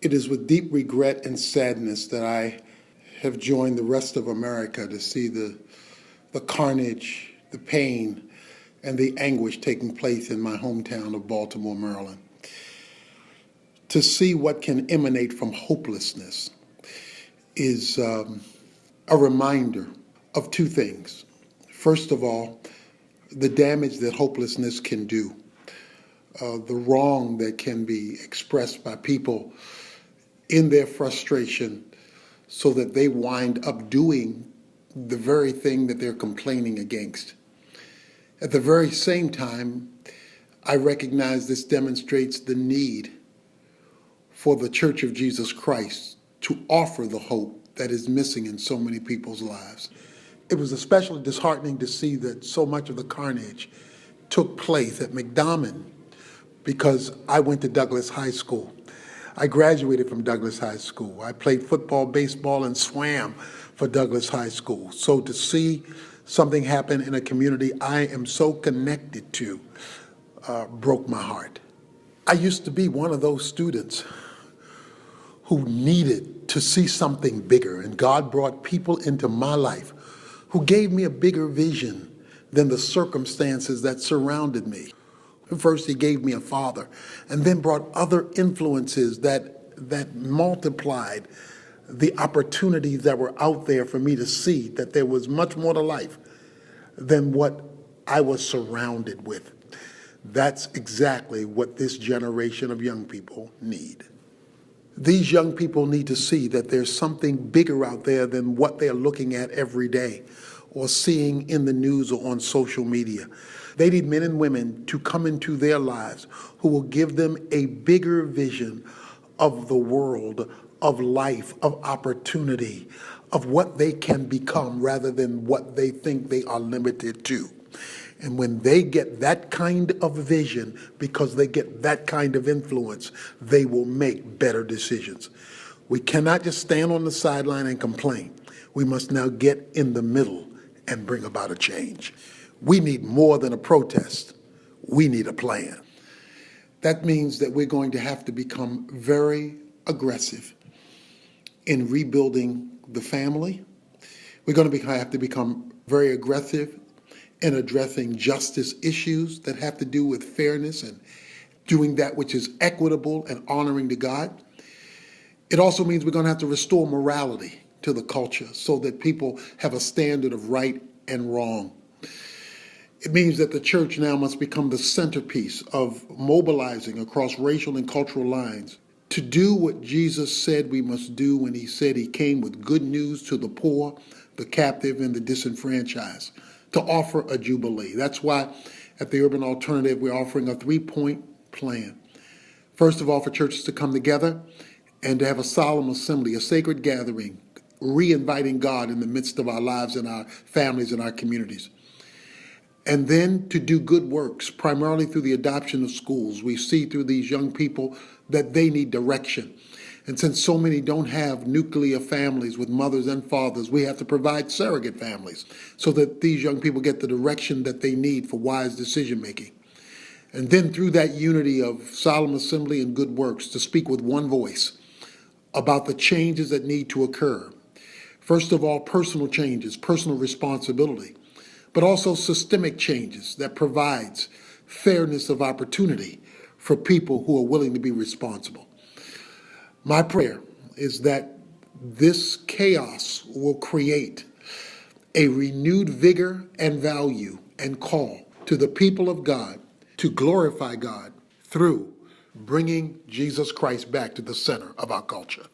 It is with deep regret and sadness that I have joined the rest of America to see the carnage, the pain, and the anguish taking place in my hometown of Baltimore, Maryland. To see what can emanate from hopelessness is a reminder of two things. First of all, the damage that hopelessness can do, the wrong that can be expressed by people in their frustration so that they wind up doing the very thing that they're complaining against. At the very same time, I recognize this demonstrates the need for the Church of Jesus Christ to offer the hope that is missing in so many people's lives. It was especially disheartening to see that so much of the carnage took place at McDonough because I went to Douglas High School. I graduated from Douglas High School. I played football, baseball, and swam for Douglas High School. So to see something happen in a community I am so connected to broke my heart. I used to be one of those students who needed to see something bigger, and God brought people into my life who gave me a bigger vision than the circumstances that surrounded me. First, he gave me a father, and then brought other influences that multiplied the opportunities that were out there for me to see that there was much more to life than what I was surrounded with. That's exactly what this generation of young people need. These young people need to see that there's something bigger out there than what they're looking at every day or seeing in the news or on social media. They need men and women to come into their lives who will give them a bigger vision of the world, of life, of opportunity, of what they can become rather than what they think they are limited to. And when they get that kind of vision, because they get that kind of influence, they will make better decisions. We cannot just stand on the sideline and complain. We must now get in the middle and bring about a change. We need more than a protest. We need a plan. That means that we're going to have to become very aggressive in rebuilding the family. We're going to have to become very aggressive in addressing justice issues that have to do with fairness and doing that which is equitable and honoring to God. It also means we're going to have to restore morality to the culture so that people have a standard of right and wrong. It means that the church now must become the centerpiece of mobilizing across racial and cultural lines to do what Jesus said we must do when he said he came with good news to the poor, the captive, and the disenfranchised, to offer a jubilee. That's why at the Urban Alternative, we're offering a 3-point plan. First of all, for churches to come together and to have a solemn assembly, a sacred gathering, re-inviting God in the midst of our lives and our families and our communities. And then to do good works, primarily through the adoption of schools. We see through these young people that they need direction. And since so many don't have nuclear families with mothers and fathers, we have to provide surrogate families so that these young people get the direction that they need for wise decision making. And then through that unity of solemn assembly and good works, to speak with one voice about the changes that need to occur. First of all, personal changes, personal responsibility, but also systemic changes that provides fairness of opportunity for people who are willing to be responsible. My prayer is that this chaos will create a renewed vigor and value and call to the people of God to glorify God through bringing Jesus Christ back to the center of our culture.